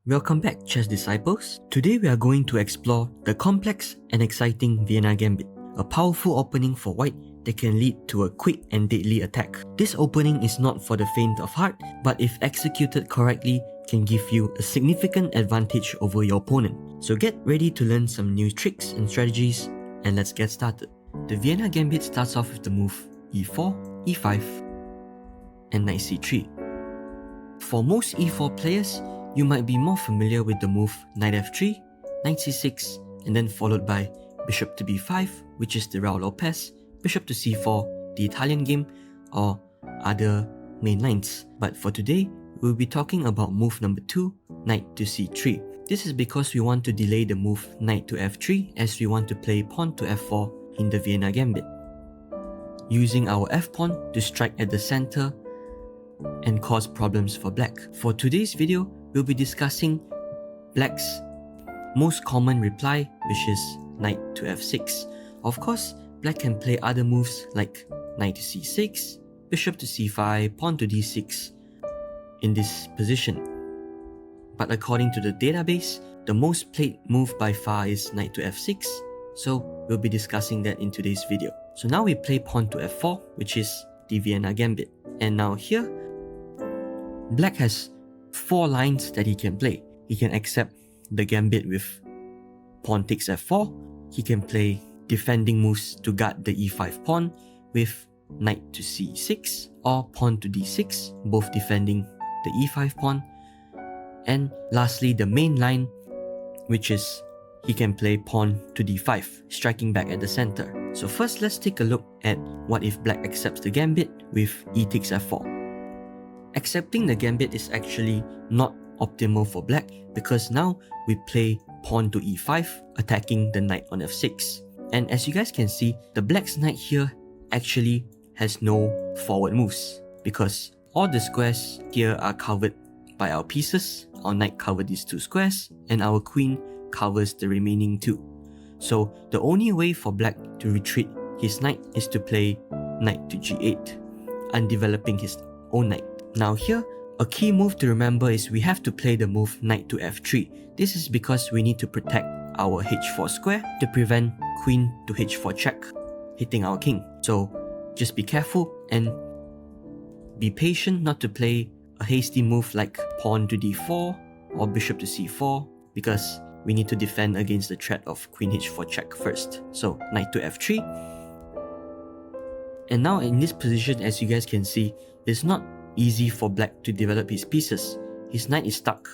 Welcome back, chess disciples. Today we are going to explore the complex and exciting Vienna Gambit, a powerful opening for white that can lead to a quick and deadly attack. This opening is not for the faint of heart, but if executed correctly, can give you a significant advantage over your opponent. So get ready to learn some new tricks and strategies, and let's get started. The Vienna Gambit starts off with the move e4, e5, and knight c3. For most e4 players, you might be more familiar with the move knight f3, knight c6, and then followed by bishop to b5, which is the Raul Lopez, bishop to c4, the Italian game, or other main lines. But for today, we'll be talking about move number 2, knight to c3. This is because we want to delay the move knight to f3 as we want to play pawn to f4 in the Vienna Gambit, using our f-pawn to strike at the center and cause problems for black. For today's video, we'll be discussing black's most common reply, which is knight to f6. Of course, black can play other moves like knight to c6, bishop to c5, pawn to d6 in this position. But according to the database, the most played move by far is knight to f6, so we'll be discussing that in today's video. So now we play pawn to f4, which is the Vienna Gambit. And now here, black has 4 lines that he can play. He can accept the gambit with pawn takes f4. He can play defending moves to guard the e5 pawn with knight to c6 or pawn to d6, both defending the e5 pawn. And lastly, the main line, which is he can play pawn to d5, striking back at the center. So first, let's take a look at what if black accepts the gambit with e takes f4. Accepting the gambit is actually not optimal for black because now we play pawn to e5, attacking the knight on f6. And as you guys can see, the black's knight here actually has no forward moves because all the squares here are covered by our pieces. Our knight covers these 2 squares and our queen covers the remaining 2. So the only way for black to retreat his knight is to play knight to g8, undeveloping his own knight. Now here, a key move to remember is we have to play the move knight to f3. This is because we need to protect our h4 square to prevent queen to h4 check hitting our king. So just be careful and be patient not to play a hasty move like pawn to d4 or bishop to c4 because we need to defend against the threat of queen h4 check first. So knight to f3. And now in this position, as you guys can see, it's not easy for black to develop his pieces. His knight is stuck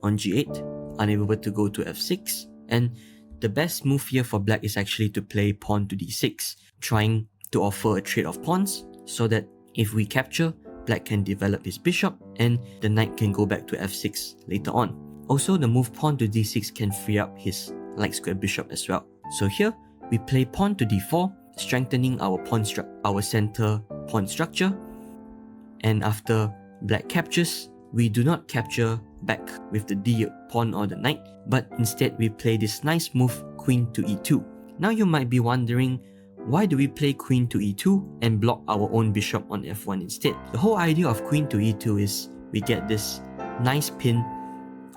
on g8, unable to go to f6, and the best move here for black is actually to play pawn to d6, trying to offer a trade of pawns so that if we capture, black can develop his bishop and the knight can go back to f6 later on. Also, the move pawn to d6 can free up his light square bishop as well. So here, we play pawn to d4, strengthening our center pawn structure. And after black captures, we do not capture back with the d pawn or the knight, but instead we play this nice move queen to e2. Now you might be wondering, why do we play queen to e2 and block our own bishop on f1 instead? The whole idea of queen to e2 is we get this nice pin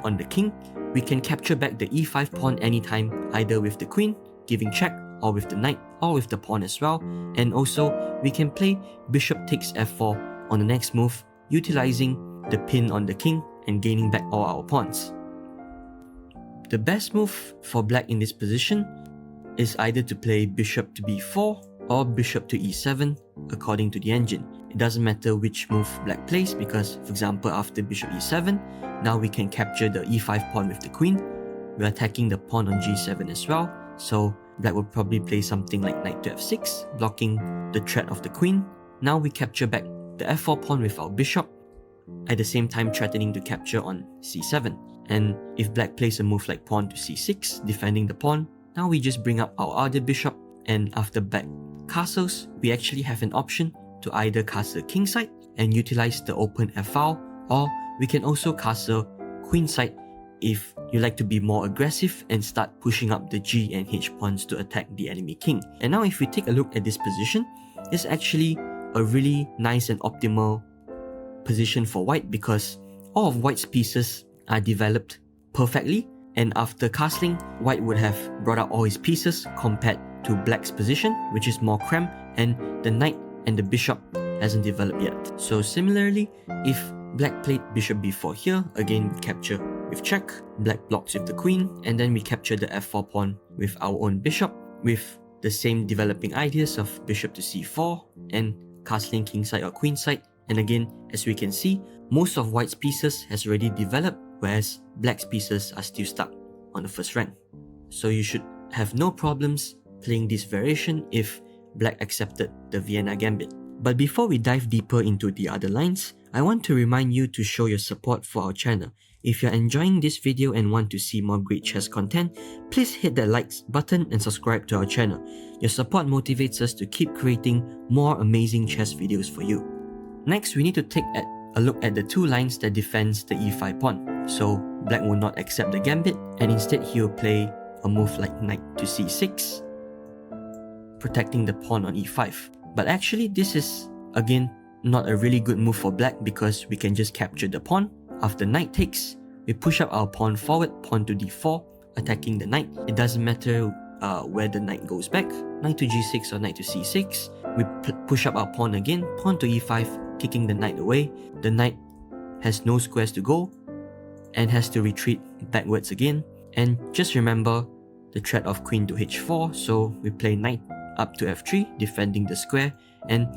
on the king. We can capture back the e5 pawn anytime, either with the queen, giving check, or with the knight, or with the pawn as well. And also, we can play bishop takes f4 on the next move, utilizing the pin on the king and gaining back all our pawns. The best move for black in this position is either to play bishop to b4 or bishop to e7 according to the engine. It doesn't matter which move black plays because, for example, after bishop e7, now we can capture the e5 pawn with the queen. We're attacking the pawn on g7 as well, so black would probably play something like knight to f6, blocking the threat of the queen. Now we capture back the f4 pawn with our bishop, at the same time threatening to capture on c7. And if black plays a move like pawn to c6, defending the pawn, now we just bring up our other bishop, and after black castles, we actually have an option to either castle kingside and utilize the open f-file, or we can also castle queenside if you like to be more aggressive and start pushing up the g and h pawns to attack the enemy king. And now if we take a look at this position, it's actually a really nice and optimal position for white because all of white's pieces are developed perfectly, and after castling, white would have brought out all his pieces compared to black's position, which is more cramped, and the knight and the bishop hasn't developed yet. So similarly, if black played bishop b4 here, again we capture with check, black blocks with the queen, and then we capture the f4 pawn with our own bishop, with the same developing ideas of bishop to c4 and castling kingside or queenside. And again, as we can see, most of white's pieces has already developed, whereas black's pieces are still stuck on the first rank. So you should have no problems playing this variation if black accepted the Vienna Gambit. But before we dive deeper into the other lines, I want to remind you to show your support for our channel. If you're enjoying this video and want to see more great chess content, please hit that like button and subscribe to our channel. Your support motivates us to keep creating more amazing chess videos for you. Next, we need to take a look at the two lines that defends the e5 pawn. So black will not accept the gambit, and instead he will play a move like knight to c6, protecting the pawn on e5. But actually this is, again, not a really good move for black because we can just capture the pawn. After knight takes, we push up our pawn forward, pawn to d4, attacking the knight. It doesn't matter where the knight goes back, knight to g6 or knight to c6. We push up our pawn again, pawn to e5, kicking the knight away. The knight has no squares to go and has to retreat backwards again. And just remember the threat of queen to h4, so we play knight up to f3, defending the square. And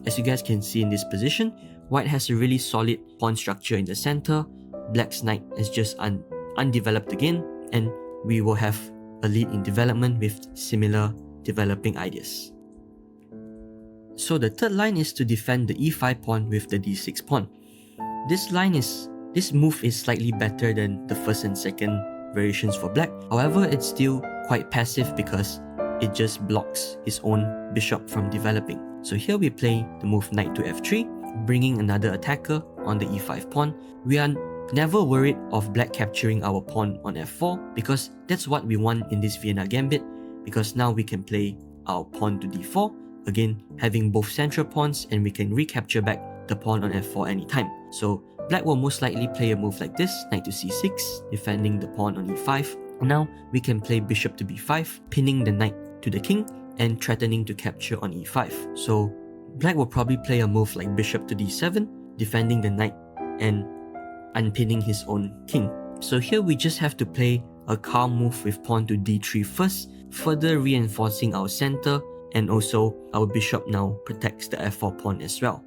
as you guys can see in this position, white has a really solid pawn structure in the center. Black's knight is just undeveloped again, and we will have a lead in development with similar developing ideas. So the third line is to defend the e5 pawn with the d6 pawn. This move is slightly better than the first and second variations for black. However, it's still quite passive because it just blocks his own bishop from developing. So here we play the move knight to f3, bringing another attacker on the e5 pawn. We are never worried of black capturing our pawn on f4 because that's what we want in this Vienna Gambit, because now we can play our pawn to d4, again having both central pawns, and we can recapture back the pawn on f4 anytime. So black will most likely play a move like this, knight to c6, defending the pawn on e5. Now we can play bishop to b5, pinning the knight to the king and threatening to capture on e5. So black will probably play a move like bishop to d7, defending the knight and unpinning his own king. So here we just have to play a calm move with pawn to d3 first, further reinforcing our center, and also our bishop now protects the f4 pawn as well.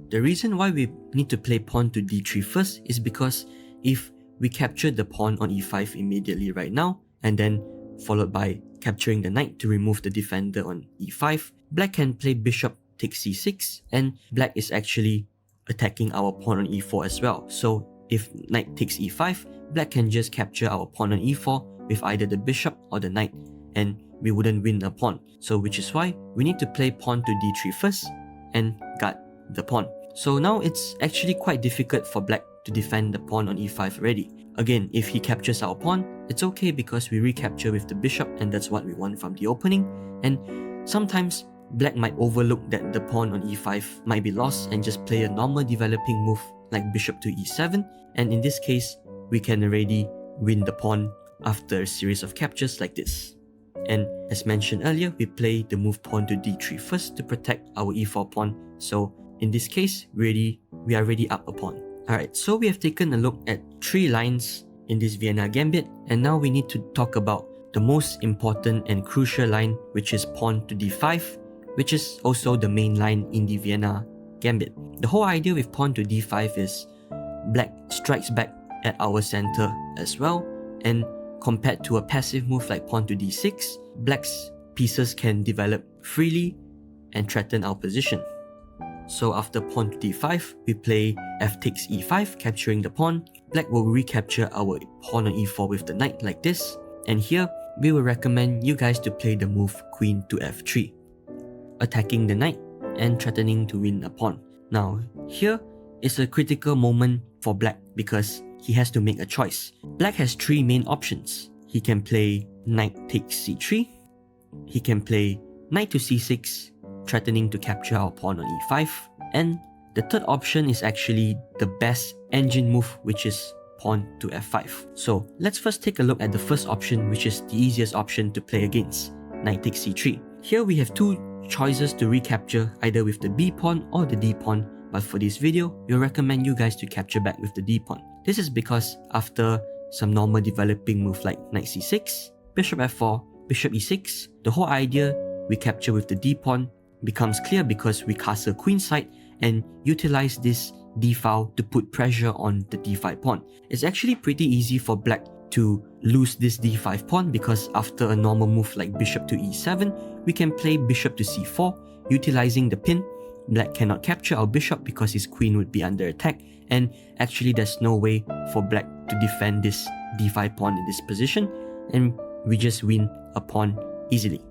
The reason why we need to play pawn to d3 first is because if we capture the pawn on e5 immediately right now, and then followed by capturing the knight to remove the defender on e5, black can play bishop takes c6, and black is actually attacking our pawn on e4 as well. So if knight takes e5, black can just capture our pawn on e4 with either the bishop or the knight, and we wouldn't win a pawn. So which is why we need to play pawn to d3 first and guard the pawn. So now it's actually quite difficult for black to defend the pawn on e5 already. Again, if he captures our pawn, it's okay because we recapture with the bishop, and that's what we want from the opening. And sometimes black might overlook that the pawn on e5 might be lost and just play a normal developing move like bishop to e7, and in this case we can already win the pawn after a series of captures like this. And as mentioned earlier, we play the move pawn to d3 first to protect our e4 pawn. So in this case, we are already up a pawn. Alright, so we have taken a look at 3 lines in this Vienna Gambit, and now we need to talk about the most important and crucial line, which is pawn to d5, which is also the main line in the Vienna Gambit. The whole idea with pawn to d5 is black strikes back at our center as well, and compared to a passive move like pawn to d6, black's pieces can develop freely and threaten our position. So after pawn to d5, we play f takes e5, capturing the pawn. Black will recapture our pawn on e4 with the knight like this, and here we will recommend you guys to play the move queen to f3, attacking the knight and threatening to win a pawn. Now here is a critical moment for black because he has to make a choice. Black has 3 main options. He can play knight takes c3, he can play knight to c6, threatening to capture our pawn on e5, and the third option is actually the best engine move, which is pawn to f5. So let's first take a look at the first option, which is the easiest option to play against, knight takes c3. Here we have two choices to recapture, either with the b pawn or the d pawn, but for this video, we'll recommend you guys to capture back with the d pawn. This is because after some normal developing move like knight c6, bishop f4, bishop e6, the whole idea we capture with the d pawn becomes clear because we castle queenside and utilize this d file to put pressure on the d5 pawn. It's actually pretty easy for black to lose this d5 pawn because after a normal move like bishop to e7, we can play bishop to c4, utilizing the pin. Black cannot capture our bishop because his queen would be under attack, and actually there's no way for black to defend this d5 pawn in this position, and we just win a pawn easily.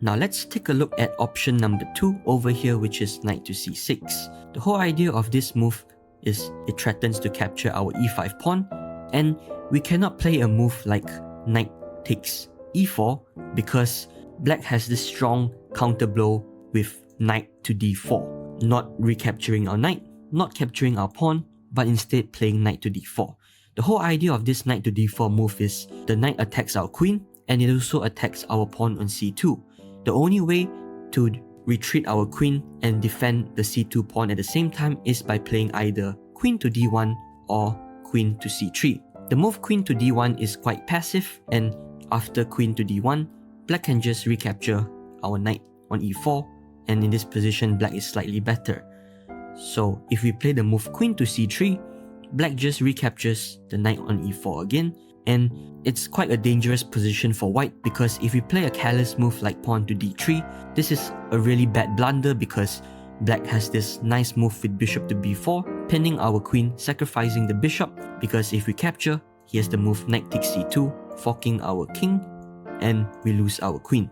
Now let's take a look at option number 2 over here, which is knight to c6. The whole idea of this move is it threatens to capture our e5 pawn, and we cannot play a move like knight takes e4 because black has this strong counter blow with knight to d4, not recapturing our knight, not capturing our pawn, but instead playing knight to d4. The whole idea of this knight to d4 move is the knight attacks our queen and it also attacks our pawn on c2. The only way to retreat our queen and defend the c2 pawn at the same time is by playing either queen to d1 or queen to c3. The move queen to d1 is quite passive, and after queen to d1, black can just recapture our knight on e4, and in this position black is slightly better. So if we play the move queen to c3, black just recaptures the knight on e4 again, and it's quite a dangerous position for white because if we play a careless move like pawn to d3, this is a really bad blunder because black has this nice move with bishop to b4, pinning our queen, sacrificing the bishop, because if we capture, he has the move knight takes c2, forking our king, and we lose our queen.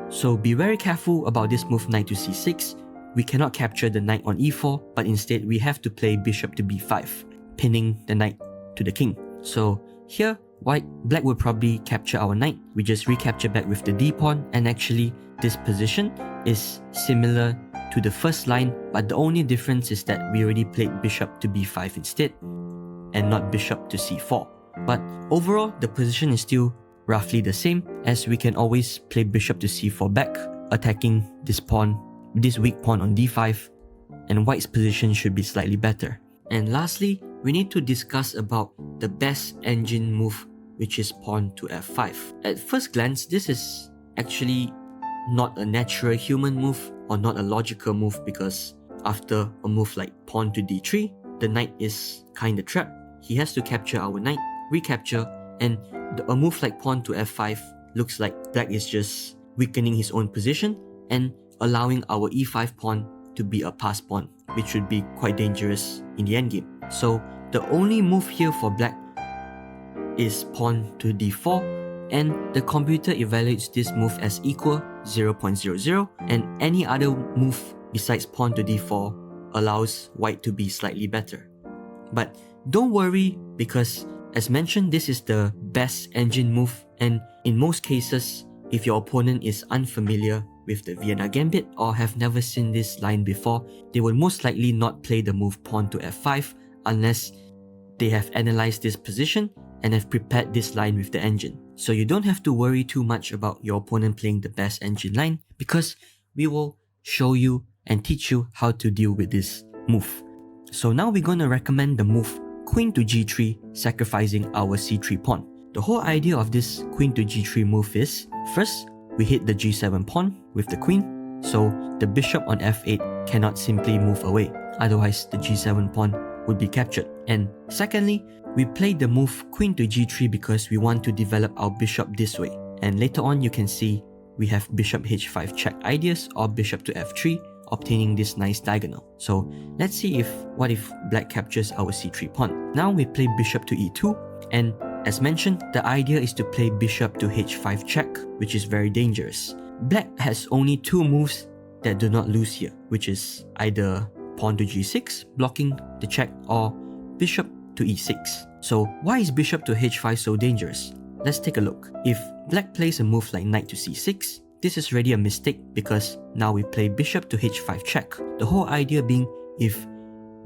So be very careful about this move knight to c6. We cannot capture the knight on e4, but instead we have to play bishop to b5, pinning the knight to the king. So here, black will probably capture our knight. We just recapture back with the d pawn, and actually this position is similar to the first line, but the only difference is that we already played bishop to b5 instead, and not bishop to c4. But overall, the position is still roughly the same, as we can always play bishop to c4 back, attacking this pawn, this weak pawn on d5, and white's position should be slightly better. And lastly, we need to discuss about the best engine move, which is pawn to f5. At first glance, this is actually not a natural human move or not a logical move because after a move like pawn to d3, the knight is kinda trapped. He has to capture our knight, recapture, and a move like pawn to f5 looks like black is just weakening his own position and allowing our e5 pawn to be a pass pawn, which would be quite dangerous in the endgame. So the only move here for black is pawn to d4, and the computer evaluates this move as equal 0.00, and any other move besides pawn to d4 allows white to be slightly better. But don't worry, because as mentioned, this is the best engine move, and in most cases, if your opponent is unfamiliar with the Vienna Gambit or have never seen this line before, they will most likely not play the move pawn to f5 unless they have analyzed this position and have prepared this line with the engine. So you don't have to worry too much about your opponent playing the best engine line, because we will show you and teach you how to deal with this move. So now we're going to recommend the move queen to g3, sacrificing our c3 pawn. The whole idea of this queen to g3 move is, first, we hit the g7 pawn with the queen, so the bishop on f8 cannot simply move away, otherwise the g7 pawn would be captured. And secondly, we play the move queen to g3 because we want to develop our bishop this way. And later on you can see we have bishop h5 check ideas or bishop to f3, obtaining this nice diagonal. So let's see what if black captures our c3 pawn. Now we play bishop to e2, and as mentioned, the idea is to play bishop to h5 check, which is very dangerous. Black has only two moves that do not lose here, which is either pawn to g6, blocking the check, or bishop to e6. So why is bishop to h5 so dangerous? Let's take a look. If black plays a move like knight to c6, this is already a mistake because now we play bishop to h5 check. The whole idea being, if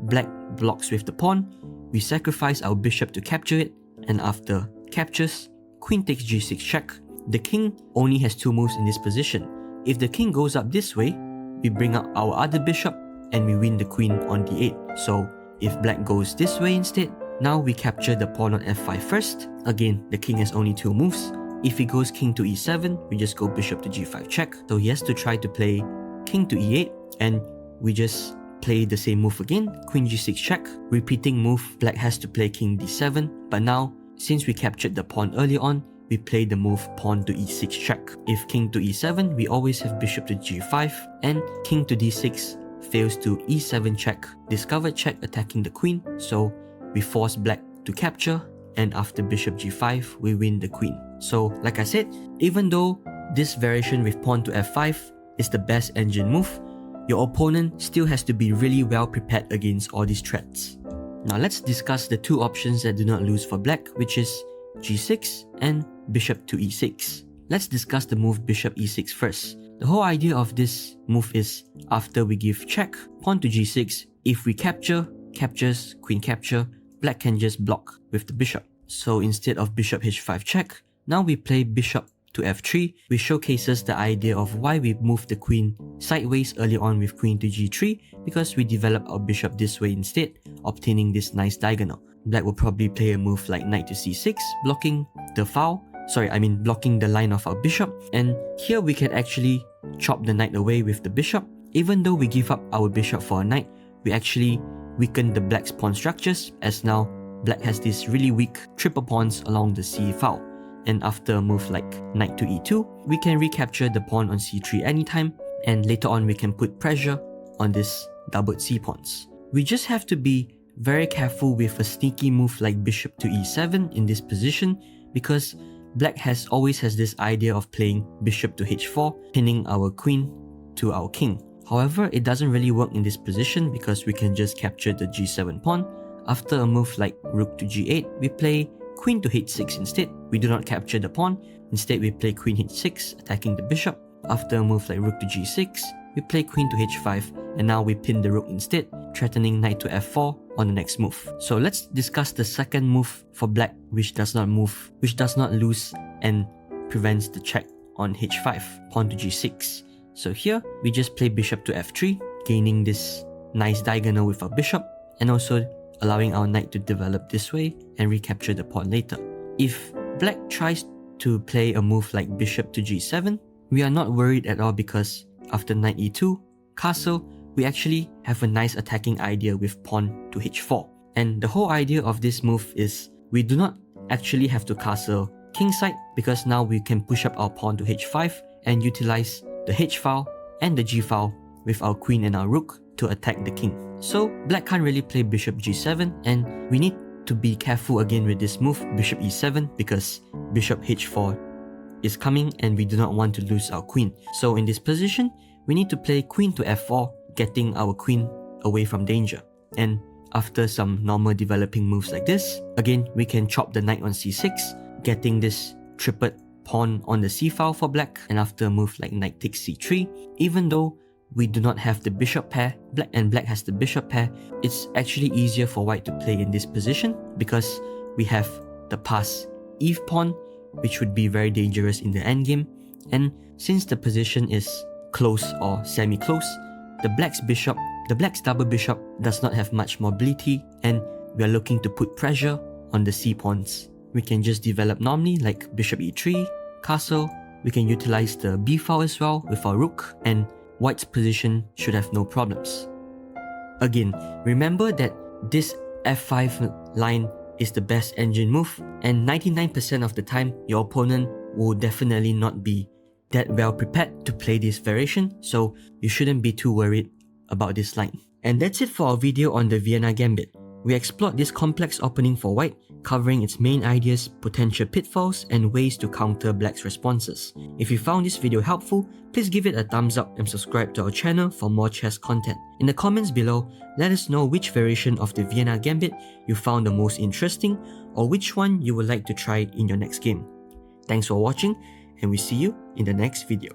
black blocks with the pawn, we sacrifice our bishop to capture it, and after captures, queen takes g6 check. The king only has 2 moves in this position. If the king goes up this way, we bring up our other bishop and we win the queen on d8. So if black goes this way instead, now we capture the pawn on f5 first. Again, the king has only 2 moves. If he goes king to e7, we just go bishop to g5 check. So he has to try to play king to e8, and we just play the same move again, queen g6 check. Repeating move, black has to play king d7, but now, since we captured the pawn earlier on, we play the move pawn to e6 check. If king to e7, we always have bishop to g5, and king to d6 fails to e7 check, discovered check attacking the queen, so we force black to capture, and after bishop g5, we win the queen. So like I said, even though this variation with pawn to f5 is the best engine move, your opponent still has to be really well prepared against all these threats. Now let's discuss the 2 options that do not lose for black, which is g6 and bishop to e6. Let's discuss the move bishop e6 first. The whole idea of this move is, after we give check, pawn to g6, if we capture, captures, queen capture, black can just block with the bishop. So instead of bishop h5 check, now we play bishop to f3, which showcases the idea of why we moved the queen sideways early on with queen to g3, because we developed our bishop this way instead, obtaining this nice diagonal. Black will probably play a move like knight to c6, blocking the blocking the line of our bishop, and here we can actually chop the knight away with the bishop. Even though we give up our bishop for a knight, we actually weaken the black's pawn structures, as now black has these really weak triple pawns along the c file. And after a move like knight to e2, we can recapture the pawn on c3 anytime, and later on we can put pressure on this doubled c pawns. We just have to be very careful with a sneaky move like bishop to e7 in this position, because black always has this idea of playing bishop to h4, pinning our queen to our king. However, it doesn't really work in this position because we can just capture the g7 pawn. After a move like rook to g8, we play queen to h6 instead. We do not capture the pawn, instead we play queen h6, attacking the bishop. After a move like rook to g6, we play queen to h5, and now we pin the rook instead, threatening knight to f4 on the next move. So let's discuss the second move for black, which does not lose and prevents the check on h5, pawn to g6. So here, we just play bishop to f3, gaining this nice diagonal with our bishop, and also allowing our knight to develop this way and recapture the pawn later. If black tries to play a move like bishop to g7, we are not worried at all, because after knight e2, castle, we actually have a nice attacking idea with pawn to h4. And the whole idea of this move is we do not actually have to castle kingside, because now we can push up our pawn to h5 and utilize the h file and the g file with our queen and our rook to attack the king. So black can't really play bishop g7, and we need to be careful again with this move, bishop e7, because bishop h4 is coming and we do not want to lose our queen. So in this position, we need to play queen to f4, getting our queen away from danger. And after some normal developing moves like this, again, we can chop the knight on c6, getting this tripled pawn on the c file for black. And after a move like knight takes c3, even though we do not have the bishop pair, black has the bishop pair, it's actually easier for white to play in this position, because we have the pass eve pawn, which would be very dangerous in the endgame. And since the position is close or semi-close, the black's double bishop does not have much mobility, and we are looking to put pressure on the c pawns. We can just develop normally like bishop e3, castle. We can utilize the b file as well with our rook, and white's position should have no problems. Again, remember that this f5 line is the best engine move, and 99% of the time, your opponent will definitely not be that well prepared to play this variation, so you shouldn't be too worried about this line. And that's it for our video on the Vienna Gambit. We explored this complex opening for white, covering its main ideas, potential pitfalls, and ways to counter black's responses. If you found this video helpful, please give it a thumbs up and subscribe to our channel for more chess content. In the comments below, let us know which variation of the Vienna Gambit you found the most interesting, or which one you would like to try in your next game. Thanks for watching, and we see you in the next video.